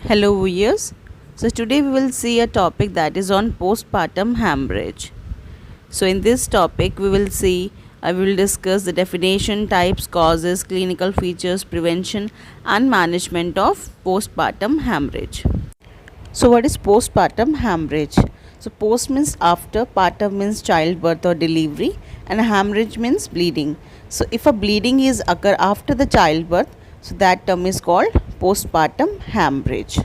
Hello viewers. So today we will see a topic that is on postpartum hemorrhage. So in this topic I will discuss the definition, types, causes, clinical features, prevention and management of postpartum hemorrhage. So what is postpartum hemorrhage? So post means after, partum means childbirth or delivery, and hemorrhage means bleeding. So if a bleeding is occur after the childbirth, so that term is called postpartum hemorrhage.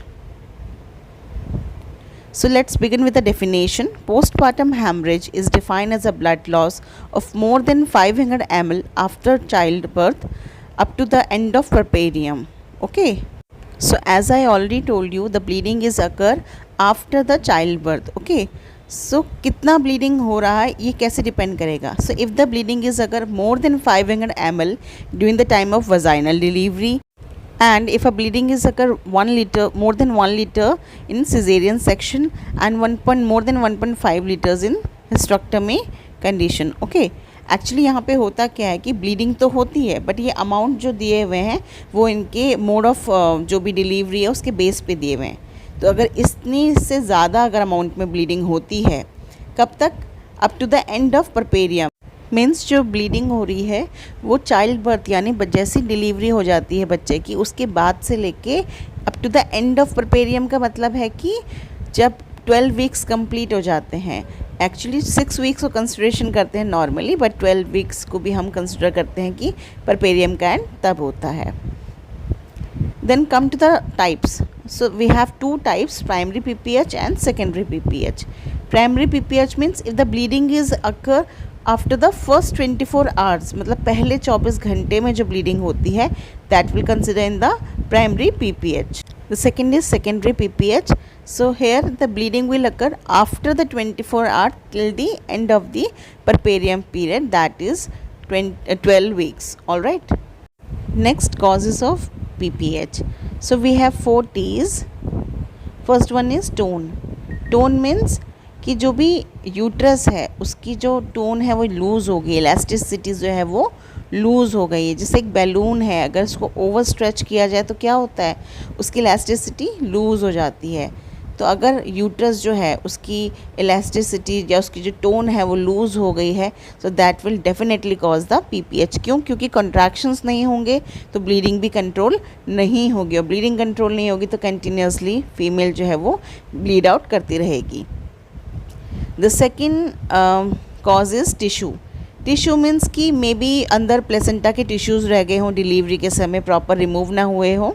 So let's begin with the definition. Postpartum hemorrhage is defined as a blood loss of more than 500 ml after childbirth up to the end of puerperium. Okay. So as I already told you, the bleeding is occur after the childbirth. Okay. So कितना bleeding हो रहा है ये कैसे depend करेगा. So if the bleeding is अगर more than 500 ml during the time of vaginal delivery, and if a bleeding is occur 1 liter, more than 1 liter in cesarean section, and more than 1.5 liters in hysterectomy condition. Okay. Actually यहाँ पे होता क्या है कि bleeding तो होती है, but ये अमाउंट जो दिए हुए हैं वो इनके मोड ऑफ जो भी डिलीवरी है उसके बेस पे दिए हुए हैं. तो अगर इतनी से ज़्यादा अगर अमाउंट में ब्लीडिंग होती है, कब तक? Up to the end of puerperium. Means जो ब्लीडिंग हो रही है वो चाइल्ड बर्थ यानी जैसी डिलीवरी हो जाती है बच्चे की उसके बाद से लेके up to the end of puerperium का मतलब है कि जब 12 वीक्स कंप्लीट हो जाते हैं. एक्चुअली 6 वीक्स को कंसिडरेशन करते हैं नॉर्मली, बट 12 वीक्स को भी हम कंसिडर करते हैं कि परपेरियम का एंड तब होता है. Then come to the types. So we have two types, primary PPH and secondary PPH. Primary PPH means if the bleeding is occur after the first 24 hours, मतलब पहले 24 घंटे में जो bleeding होती है, that will consider in the primary PPH. The second is secondary PPH. So here the bleeding will occur after the 24 hours till the end of the puerperium period, that is 12 weeks. Alright. Next, causes of PPH. So we have 4 T's. First one is tone. Tone means कि जो भी uterus है उसकी जो tone है वो loose हो गई, इलास्टिसिटी जो है वो लूज़ हो गई है. जैसे एक बैलून है, अगर उसको ओवर स्ट्रेच किया जाए तो क्या होता है, उसकी इलास्टिसिटी लूज़ हो जाती है. तो अगर यूट्रस जो है उसकी इलास्टिसिटी या उसकी जो टोन है वो लूज़ हो गई है, so that will definitely cause the PPH. क्यों? क्योंकि कॉन्ट्रैक्शंस नहीं होंगे तो ब्लीडिंग भी कंट्रोल नहीं होगी, और ब्लीडिंग कंट्रोल नहीं होगी तो कंटिन्यूसली फीमेल जो है वो ब्लीड आउट करती रहेगी. The second cause is tissue. Tissue means कि मे बी अंदर प्लेसेंटा के टिश्यूज़ रह गए हों, डिलीवरी के समय प्रॉपर रिमूव ना हुए हों.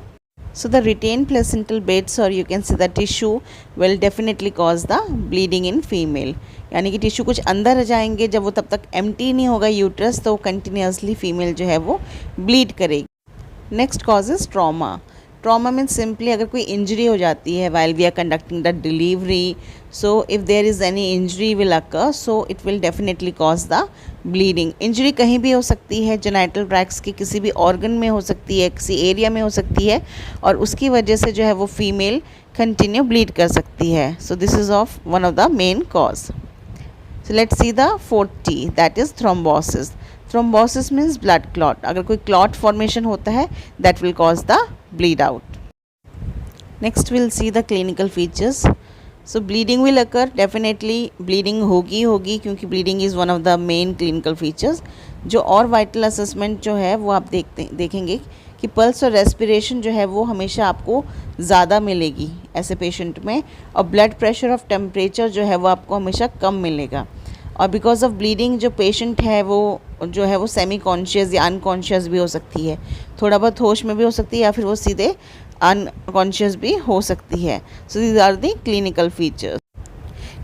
So the retained placental beds, or you can say the tissue, will definitely cause the bleeding in female. यानी कि टिश्यू कुछ अंदर जाएंगे, जब वो तब तक एम्प्टी नहीं होगा यूट्रस तो कंटिन्यूसली फीमेल जो है वो ब्लीड करेगी. Next cause is trauma. Trauma means simply अगर कोई इंजरी हो जाती है while we are conducting the delivery, so if there is any injury will occur, so it will definitely cause the bleeding. Injury कहीं भी हो सकती है, जेनाइटल ट्रैक्ट्स की किसी भी ऑर्गन में हो सकती है, किसी एरिया में हो सकती है, और उसकी वजह से जो है वो फीमेल कंटिन्यू ब्लीड कर सकती है. So this is of one of the main cause. So let's see the 4th T, that is thrombosis. Thrombosis means blood clot. अगर कोई क्लॉट फॉर्मेशन होता है that will cause the bleed out. Next we'll see the clinical features. So bleeding will occur, definitely bleeding होगी क्योंकि bleeding is one of the main clinical features. जो और vital assessment जो है वो आप देखेंगे कि पल्स और रेस्पिरेशन जो है वो हमेशा आपको ज़्यादा मिलेगी ऐसे पेशेंट में, और ब्लड प्रेशर और टेम्परेचर जो है वो आपको हमेशा कम मिलेगा. और बिकॉज ऑफ ब्लीडिंग जो पेशेंट है वो जो है वो सेमी कॉन्शियस या अनकॉन्शियस भी हो सकती है, थोड़ा बहुत होश में भी हो सकती है, या फिर वो सीधे अनकॉन्शियस भी हो सकती है. So these are the clinical features.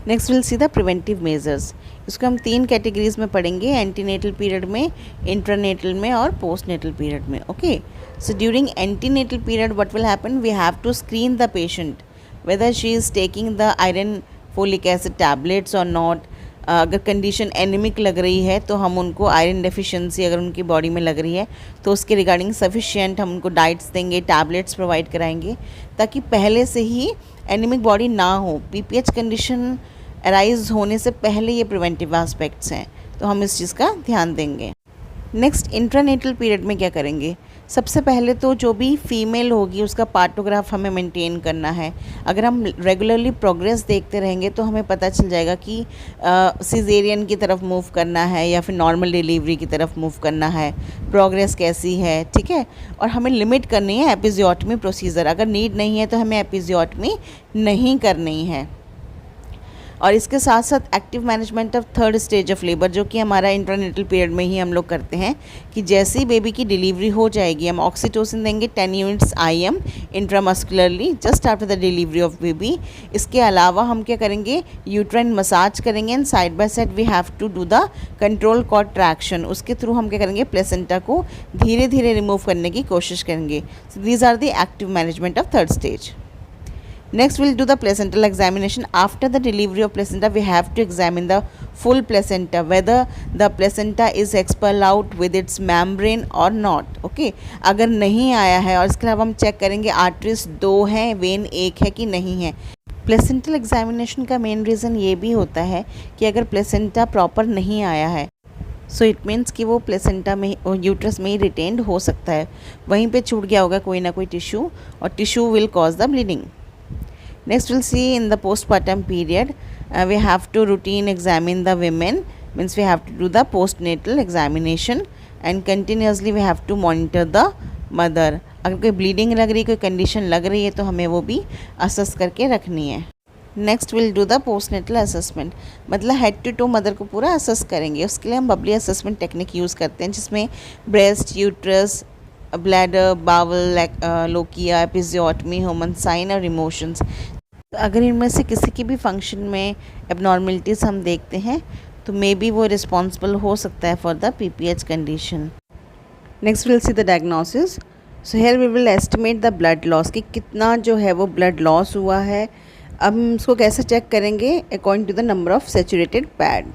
Next will see the preventive measures. इसको हम 3 कैटेगरीज में पढ़ेंगे, एंटीनेटल पीरियड में, इंट्रानेटल में और पोस्टनेटल पीरियड में. Okay. So during antenatal period what will happen, we have to screen the patient whether she is taking the iron folic acid tablets और नॉट. अगर कंडीशन एनीमिक लग रही है तो हम उनको आयरन डेफिशिएंसी अगर उनकी बॉडी में लग रही है तो उसके रिगार्डिंग सफिशिएंट हम उनको डाइट्स देंगे, टैबलेट्स प्रोवाइड कराएंगे, ताकि पहले से ही एनीमिक बॉडी ना हो. पीपीएच कंडीशन अराइज होने से पहले ये प्रिवेंटिव एस्पेक्ट्स हैं, तो हम इस चीज़ का ध्यान देंगे. नेक्स्ट इंट्रानेटल पीरियड में क्या करेंगे, सबसे पहले तो जो भी फीमेल होगी उसका पार्टोग्राफ हमें मेंटेन करना है। अगर हम रेगुलरली प्रोग्रेस देखते रहेंगे तो हमें पता चल जाएगा कि सिजेरियन की तरफ मूव करना है या फिर नॉर्मल डिलीवरी की तरफ मूव करना है, प्रोग्रेस कैसी है, ठीक है। और हमें लिमिट करनी है एपिजियोटमी प्रोसीजर, अगर नीड नहीं है तो हमें एपिजियोटमी नहीं करनी है। और इसके साथ साथ active management of third stage of labour, जो कि हमारा इंट्रानेटल पीरियड में ही हम लोग करते हैं कि जैसे ही बेबी की डिलीवरी हो जाएगी हम ऑक्सीटोसिन देंगे 10 units IM intramuscularly just after the delivery of baby. इसके अलावा हम क्या करेंगे, यूट्राइन मसाज करेंगे and side by side we have to do the control cord traction. उसके थ्रू हम क्या करेंगे, प्लेसेंटा को धीरे धीरे रिमूव करने की कोशिश करेंगे। So these are the active management of third stage. Next we'll do the placental examination. After the delivery of placenta we have to examine the full placenta, whether the placenta is expelled out with its membrane or not. Okay, अगर नहीं आया है और इसके अलावा हम check करेंगे arteries 2 हैं, वेन 1 है कि नहीं है। प्लेसेंटल एग्जामिनेशन का मेन रीज़न ये भी होता है कि अगर प्लेसेंटा प्रॉपर नहीं आया है सो इट मीन्स कि वो प्लेसेंटा में यूट्रस में ही रिटेन्ड हो सकता है, वहीं पे छूट गया होगा कोई ना कोई टिश्यू और tissue will cause the bleeding. Next we'll see in the postpartum period we have to routine examine the women, means we have to do the postnatal examination and continuously we have to monitor the mother. अगर कोई bleeding लग रही है, कोई condition लग रही है तो हमें वो भी असेस करके रखनी है। Next will do the postnatal assessment, मतलब हेड टू टो मदर को पूरा असेस करेंगे। उसके लिए हम बबली असेसमेंट टेक्निक यूज़ करते हैं जिसमें breast, uterus, bladder, bowel, lochia, episiotomy, Homans sign और इमोशंस। अगर इनमें से किसी की भी फंक्शन में एबनॉर्मलिटीज़ हम देखते हैं तो मे बी वो रिस्पॉन्सिबल हो सकता है for the PPH condition. Next will see the diagnosis. So here we will estimate the blood loss, कि कितना जो है वो ब्लड लॉस हुआ है। अब हम इसको कैसे चेक करेंगे, according to the number of saturated pad.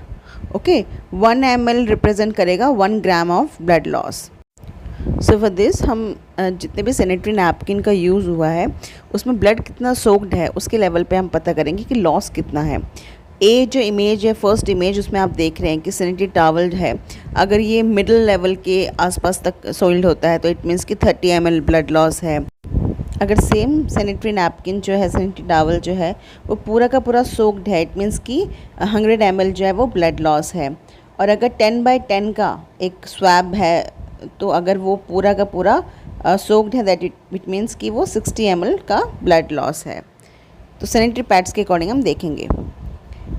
Okay, 1 ml represent करेगा 1 gram of blood loss. So for this हम जितने भी सैनिटरी नैपकिन का यूज़ हुआ है उसमें ब्लड कितना सोक्ड है उसके लेवल पे हम पता करेंगे कि लॉस कितना है। ए जो इमेज है, फर्स्ट इमेज, उसमें आप देख रहे हैं कि सैनिटरी टॉवल है, अगर ये मिडिल लेवल के आसपास तक सोइल्ड होता है तो इट मीन्स कि 30 ml ब्लड लॉस है। अगर सेम सैनिटरी नैपकिन जो है, सैनिटरी टॉवल जो है वो पूरा का पूरा सोक्ड है, इट मीन्स कि 100 ml जो है वो ब्लड लॉस है। और अगर 10/10 का एक स्वैब है तो अगर वो पूरा का पूरा सोक्ड है दैट इट मीन्स कि वो 60 ml का ब्लड लॉस है। तो सैनिटरी पैड्स के अकॉर्डिंग हम देखेंगे।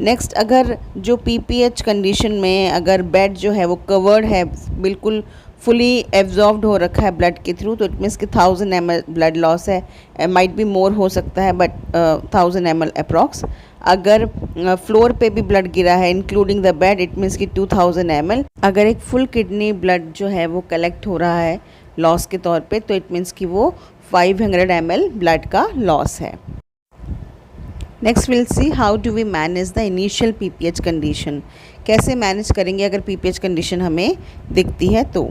नेक्स्ट, अगर जो PPH कंडीशन में अगर बेड जो है वो कवर्ड है, बिल्कुल फुली एब्जॉर्ब्ड हो रखा है ब्लड के थ्रू, तो इट मीन्स कि 1000 ml ब्लड लॉस है, माइट बी मोर हो सकता है बट 1000 ml अप्रॉक्स। अगर फ्लोर पे भी ब्लड गिरा है including the bed, it means कि 2000 ml। अगर एक फुल किडनी ब्लड जो है वो कलेक्ट हो रहा है लॉस के तौर पे तो इट मीन्स कि वो 500 ml ब्लड का लॉस है। Next will see how do we manage the initial PPH condition, कैसे मैनेज करेंगे अगर PPH कंडीशन हमें दिखती है तो।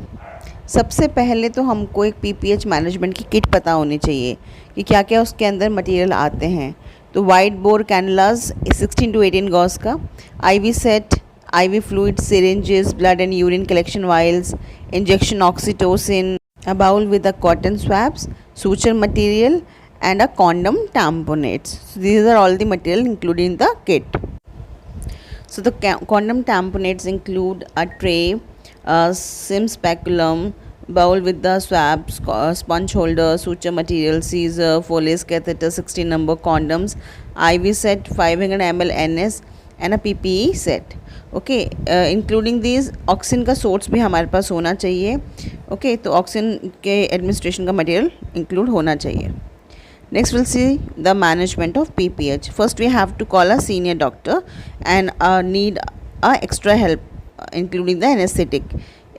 सबसे पहले तो हमको एक PPH मैनेजमेंट की किट पता होनी चाहिए कि क्या क्या उसके अंदर मटेरियल आते हैं। तो wide bore cannulas 16 to 18 gauge का, IV set, IV fluid, syringes, blood and urine collection vials, injection oxytocin, a bowl with the cotton swabs, suture material and a condom tamponates. So these are all the material included in the kit. So the condom tamponates include a tray, sim speculum, bowl with the swabs, sponge holder, suture material, scissor, Foley's catheter, 16 number condoms, IV set, 500 ml NS and a PPE set. Okay, including these oxygen का source भी हमारे पास होना चाहिए। Okay, तो oxygen के administration का material include होना चाहिए। Next will see the management of PPH। First we have to call a senior doctor and need a extra help including the anaesthetic,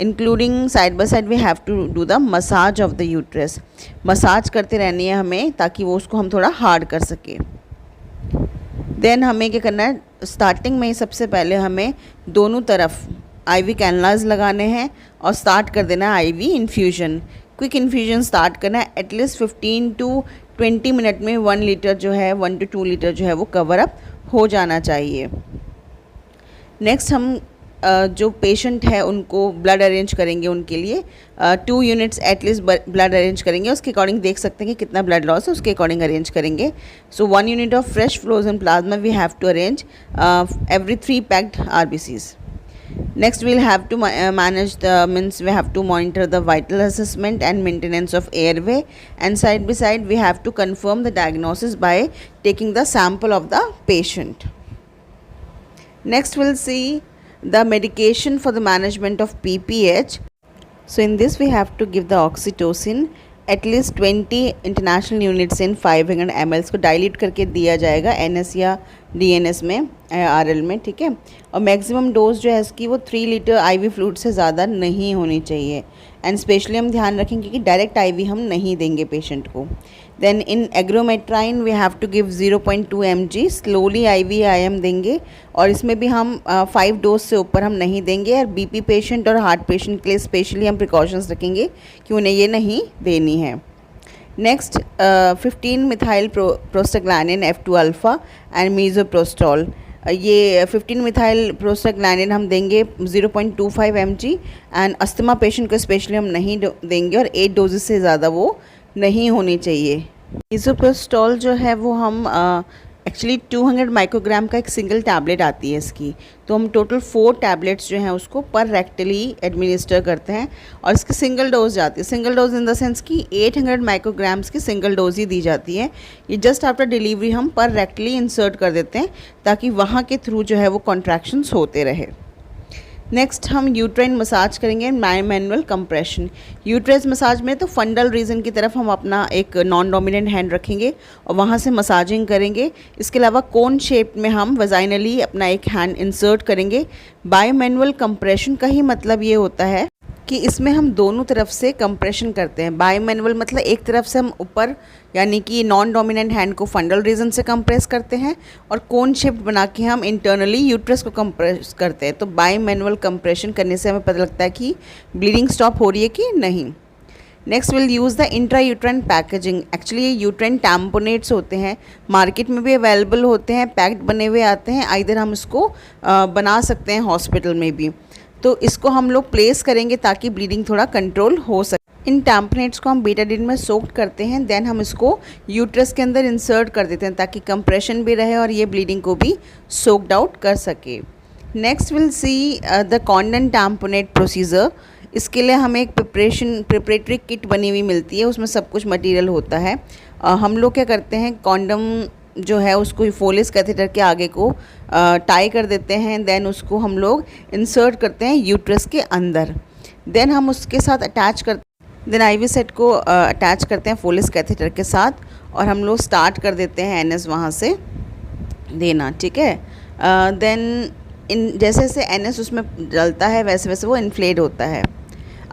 including side by side we have to do the massage of the uterus. Massage करते रहनी है हमें ताकि वो उसको हम थोड़ा hard कर सके। देन हमें क्या करना है, स्टार्टिंग में ही सबसे पहले हमें दोनों तरफ IV कैनुलास लगाने हैं और स्टार्ट कर देना है IV infusion. Quick infusion start करना है, एटलीस्ट 15 to 20 मिनट में 1 लीटर जो है, 1 to 2 लीटर जो है वो कवर अप हो जाना चाहिए। नेक्स्ट हम जो पेशेंट है उनको ब्लड अरेंज करेंगे, उनके लिए 2 यूनिट्स एटलीस्ट ब्लड अरेंज करेंगे। उसके अकॉर्डिंग देख सकते हैं कि कितना ब्लड लॉस है, उसके अकॉर्डिंग अरेंज करेंगे। So 1 unit of fresh frozen plasma we have to arrange every 3 packed RBCs. Next we'll have to manage we have to monitor the vital assessment and maintenance of airway, and side by side we have to confirm the diagnosis by taking the sample of the patient. Next we'll see the medication for the management of PPH. So in this we have to give the oxytocin at least 20 international units in 500 ml को dilute करके दिया जाएगा NS या DNS में, RL में, ठीक है। और मैक्सिमम डोज जो है इसकी वो 3 लीटर IV फ्लूइड से ज़्यादा नहीं होनी चाहिए। एंड स्पेशली हम ध्यान रखेंगे कि डायरेक्ट IV हम नहीं देंगे पेशेंट को। Then in ergometrine we have to give 0.2 mg slowly IV IM देंगे, और इसमें भी हम 5 डोज से ऊपर हम नहीं देंगे। और BP पेशेंट और हार्ट पेशेंट के लिए स्पेशली हम प्रिकॉशंस रखेंगे कि उन्हें ये नहीं देनी है। Next 15 methyl prostaglandin F2 alpha and misoprostol, ये 15 मिथाइल प्रोस्टाग्लैंडिन हम देंगे 0.25 mg, एंड अस्थमा पेशेंट को स्पेशली हम नहीं देंगे, और 8 डोजेस से ज़्यादा वो नहीं होनी चाहिए। मीज़ोप्रोस्टॉल जो है वो हम एक्चुअली 200 माइक्रोग्राम का एक सिंगल टैबलेट आती है इसकी, तो हम टोटल 4 टैबलेट्स जो हैं उसको पर रेक्टली एडमिनिस्टर करते हैं, और इसकी सिंगल डोज जाती है। Single dose in the sense कि 800 माइक्रोग्राम्स की सिंगल डोज ही दी जाती है। ये जस्ट आफ्टर डिलीवरी हम पर रेक्टली इंसर्ट कर देते हैं ताकि वहाँ के थ्रू जो है वो कॉन्ट्रैक्शंस होते रहे। नेक्स्ट हम यूट्राइन मसाज करेंगे, मैनुअल कंप्रेशन। यूट्रस मसाज में तो फंडल रीजन की तरफ हम अपना एक नॉन डोमिनेंट हैंड रखेंगे और वहाँ से मसाजिंग करेंगे। इसके अलावा कोन शेप में हम वजाइनली अपना एक हैंड इंसर्ट करेंगे। बाय मैनुअल कंप्रेशन का ही मतलब ये होता है कि इसमें हम दोनों तरफ से कंप्रेशन करते हैं। बाय मैनुअल मतलब एक तरफ से हम ऊपर यानी कि नॉन डोमिनेंट हैंड को फंडल रीजन से कंप्रेस करते हैं, और कोन शेप बना के हम इंटरनली यूट्रस को कंप्रेस करते हैं। तो बाय मैनुअल कंप्रेशन करने से हमें पता लगता है कि ब्लीडिंग स्टॉप हो रही है कि नहीं। Next will use the intra uterine packaging. Actually ये यूट्राइन टैम्पोनेट्स होते हैं, मार्केट में भी अवेलेबल होते हैं, पैक्ड बने हुए आते हैं। आइदर हम इसको बना सकते हैं हॉस्पिटल में भी, तो इसको हम लोग प्लेस करेंगे ताकि ब्लीडिंग थोड़ा कंट्रोल हो सके। इन टैम्पनेट्स को हम बीटाडिन में सोक्ड करते हैं, देन हम इसको यूट्रस के अंदर इंसर्ट कर देते हैं ताकि कंप्रेशन भी रहे और ये ब्लीडिंग को भी सोक्ड आउट कर सके। Next will see the condom tamponade procedure. इसके लिए हमें एक प्रिपरेटरी किट बनी हुई मिलती है, उसमें सब कुछ मटेरियल होता है। हम लोग क्या करते हैं, कॉन्डम जो है उसको फोलिस कैथेटर के आगे को टाई कर देते हैं, देन उसको हम लोग इंसर्ट करते हैं यूट्रस के अंदर। देन हम उसके साथ अटैच करते देन IV सेट को अटैच करते हैं फोलिस कैथेटर के साथ, और हम लोग स्टार्ट कर देते हैं NS वहाँ से देना, ठीक है। देन जैसे जैसे NS उसमें डलता है वैसे वैसे वो इन्फ्लेट होता है।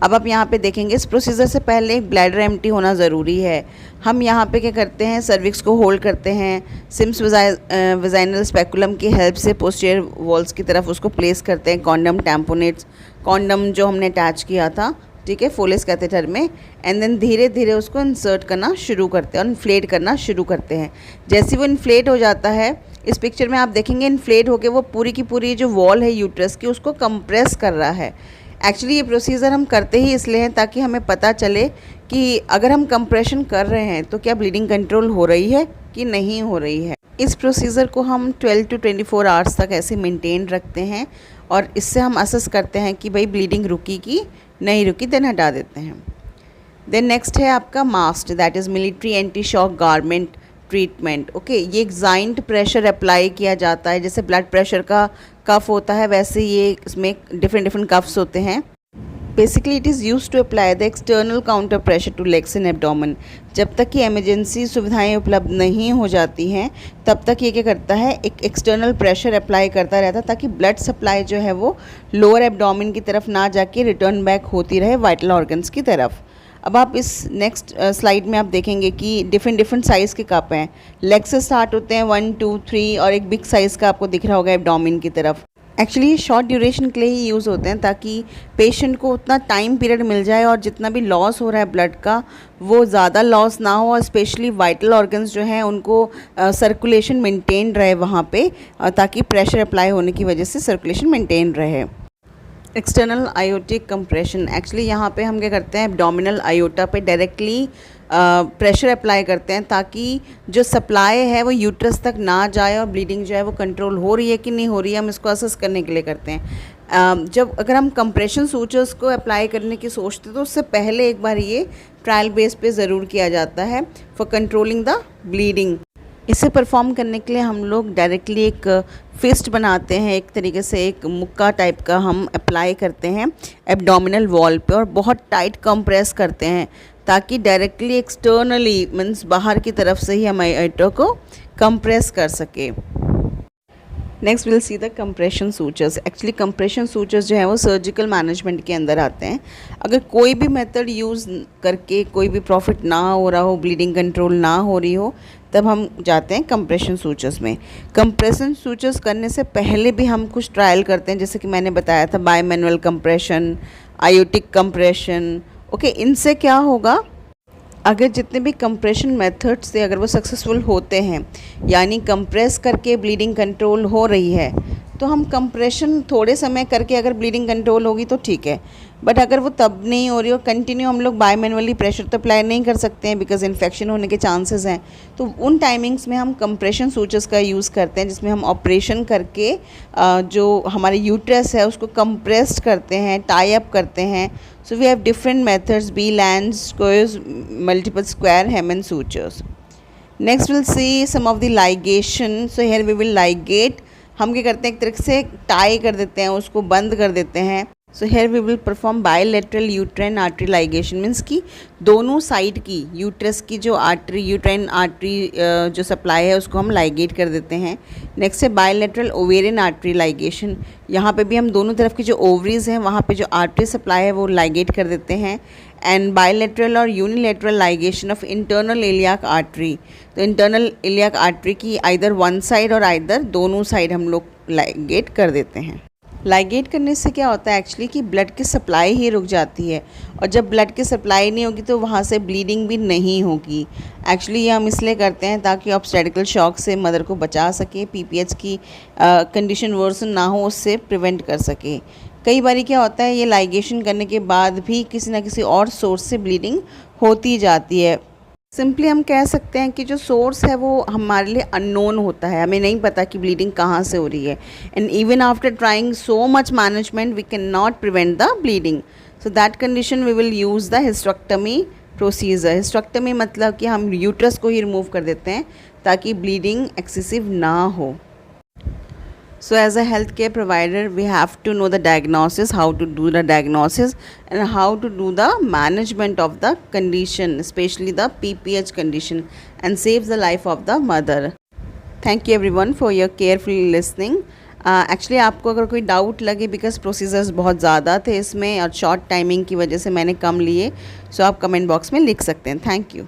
अब आप यहाँ पे देखेंगे इस प्रोसीजर से पहले एक ब्लैडर एम्प्टी होना ज़रूरी है। हम यहाँ पे क्या करते हैं, सर्विक्स को होल्ड करते हैं, सिम्स वजाइनल स्पेकुलम की हेल्प से पोस्टीरियर वॉल्स की तरफ उसको प्लेस करते हैं। कॉन्डम टैम्पोनेट्स, कॉन्डम जो हमने अटैच किया था, ठीक है, फोलिस कैथेटर में, एंड देन धीरे धीरे उसको इंसर्ट करना शुरू करते हैं और इन्फ्लेट करना शुरू करते हैं। जैसे वो इन्फ्लेट हो जाता है, इस पिक्चर में आप देखेंगे इन्फ्लेट होकर वो पूरी की पूरी जो वॉल है यूट्रस की उसको कंप्रेस कर रहा है। एक्चुअली ये प्रोसीजर हम करते ही इसलिए हैं ताकि हमें पता चले कि अगर हम कंप्रेशन कर रहे हैं तो क्या ब्लीडिंग कंट्रोल हो रही है कि नहीं हो रही है। इस प्रोसीजर को हम 12 to 24 आवर्स तक ऐसे मेंटेन रखते हैं, और इससे हम असेस करते हैं कि भाई ब्लीडिंग रुकी कि नहीं रुकी, देन हटा देते हैं। देन नेक्स्ट है आपका MAST, that is military anti shock garment treatment. Okay, ये एक जाइंट प्रेशर अप्लाई किया जाता है, जैसे ब्लड प्रेशर का कफ होता है वैसे ये इसमें डिफरेंट कफ्स होते हैं। Basically it is use to apply the external counter pressure to legs in abdomen. जब तक कि इमरजेंसी सुविधाएं उपलब्ध नहीं हो जाती हैं तब तक ये क्या करता है, एक एक्सटर्नल प्रेशर अप्लाई करता रहता है ताकि ब्लड सप्लाई जो है वो लोअर एब्डोमेन की तरफ ना जाके रिटर्न बैक होती रहे वाइटल ऑर्गन्स की तरफ। अब आप इस नेक्स्ट स्लाइड में आप देखेंगे कि डिफरेंट साइज़ के कप हैं। लेग से स्टार्ट होते हैं 1, 2, 3, और एक बिग साइज़ का आपको दिख रहा होगा एब्डोमेन की तरफ। एक्चुअली शॉर्ट ड्यूरेशन के लिए ही यूज़ होते हैं ताकि पेशेंट को उतना टाइम पीरियड मिल जाए और जितना भी लॉस हो रहा है ब्लड का वो ज़्यादा लॉस ना हो, और स्पेशली वाइटल ऑर्गन्स जो हैं उनको सर्कुलेशन मेंटेन रहे वहाँ पे, ताकि प्रेशर अप्लाई होने की वजह से सर्कुलेशन मेंटेन रहे। एक्सटर्नल आयोटिक कंप्रेशन, एक्चुअली यहाँ पे हम क्या करते हैं, एब्डोमिनल आयोटा पे डायरेक्टली प्रेशर अप्लाई करते हैं ताकि जो सप्लाई है वो यूट्रस तक ना जाए और ब्लीडिंग जो है वो कंट्रोल हो रही है कि नहीं हो रही है, हम इसको असेस करने के लिए करते हैं। जब अगर हम कंप्रेशन सूचर्स को अप्लाई करने की सोचते तो उससे पहले एक बार ये ट्रायल बेस पे ज़रूर किया जाता है फॉर कंट्रोलिंग द ब्लीडिंग। इसे परफॉर्म करने के लिए हम लोग डायरेक्टली एक फिस्ट बनाते हैं, एक तरीके से एक मुक्का टाइप का हम अप्लाई करते हैं एब्डोमिनल वॉल पे और बहुत टाइट कंप्रेस करते हैं ताकि डायरेक्टली एक्सटर्नली मीन्स बाहर की तरफ से ही हम आयोटा को कंप्रेस कर सके। Next will see the compression sutures. Actually compression sutures जो है वो सर्जिकल मैनेजमेंट के अंदर आते हैं। अगर कोई भी मेथड यूज़ करके कोई भी प्रॉफिट ना हो रहा हो, ब्लीडिंग कंट्रोल ना हो रही हो, तब हम जाते हैं कंप्रेशन सूचर्स में। कंप्रेशन सूचर्स करने से पहले भी हम कुछ ट्रायल करते हैं, जैसे कि मैंने बताया था bye manual compression, aortic compression. Okay, इनसे क्या होगा, अगर जितने भी कंप्रेशन मेथड्स से अगर वो सक्सेसफुल होते हैं, यानी कंप्रेस करके ब्लीडिंग कंट्रोल हो रही है, तो हम कंप्रेशन थोड़े समय करके अगर ब्लीडिंग कंट्रोल होगी तो ठीक है। बट अगर वो तब नहीं हो रही हो, कंटिन्यू हम लोग बाय मैनुअली प्रेशर तो अप्लाई नहीं कर सकते हैं बिकॉज इन्फेक्शन होने के चांसेस हैं। तो उन टाइमिंग्स में हम कंप्रेशन सूचर्स का यूज़ करते हैं, जिसमें हम ऑपरेशन करके जो हमारे यूट्रस है उसको कंप्रेस्ड करते हैं, टाई अप करते हैं। So we have different methods, B-lands, squares, multiple square, hem and sutures. Next we'll see some of the ligation. So here we will ligate. हम क्या करते हैं, एक तरह से टाई कर देते हैं, उसको बंद कर देते हैं। So here we will perform bilateral uterine artery ligation, means कि दोनों साइड की यूट्रस की जो आर्टरी, यूट्राइन आर्टरी जो सप्लाई है उसको हम लाइगेट कर देते हैं। नेक्स्ट है बायलैटरल ओवेरियन आर्टरी लाइगेशन। यहाँ पे भी हम दोनों तरफ की जो ओवरीज हैं वहाँ पे जो आर्टरी सप्लाई है वो लाइगेट कर देते हैं। एंड बायलैटरल और unilateral ligation of internal iliac artery. तो इंटरनल इलियाक आर्टरी की आइदर वन साइड और आइदर दोनों साइड हम लोग लाइगेट कर देते हैं। लाइगेट करने से क्या होता है एक्चुअली कि ब्लड की सप्लाई ही रुक जाती है, और जब ब्लड की सप्लाई नहीं होगी तो वहाँ से ब्लीडिंग भी नहीं होगी। एक्चुअली ये हम इसलिए करते हैं ताकि ऑब्स्टेट्रिकल शॉक से मदर को बचा सके, पीपीएच की कंडीशन वर्सन ना हो उससे प्रिवेंट कर सके। कई बार क्या होता है, ये लाइगेशन करने के बाद भी किसी ना किसी और सोर्स से ब्लीडिंग होती जाती है। सिंपली हम कह सकते हैं कि जो सोर्स है वो हमारे लिए अननोन होता है, हमें नहीं पता कि ब्लीडिंग कहाँ से हो रही है। And even after trying so much management we can not prevent the bleeding. So that condition we will use the hysterectomy procedure. Hysterectomy मतलब कि हम यूट्रस को ही रिमूव कर देते हैं ताकि ब्लीडिंग एक्सेसिव ना हो। So as a healthcare provider, we have to know the diagnosis, how to do the diagnosis and how to do the management of the condition, especially the PPH condition, and saves the life of the mother. Thank you everyone for your careful listening. Actually आपको अगर कोई doubt लगे, because procedures बहुत ज़्यादा थे इसमें और short timing की वजह से मैंने कम लिए, सो आप कमेंट बॉक्स में लिख सकते हैं। Thank you.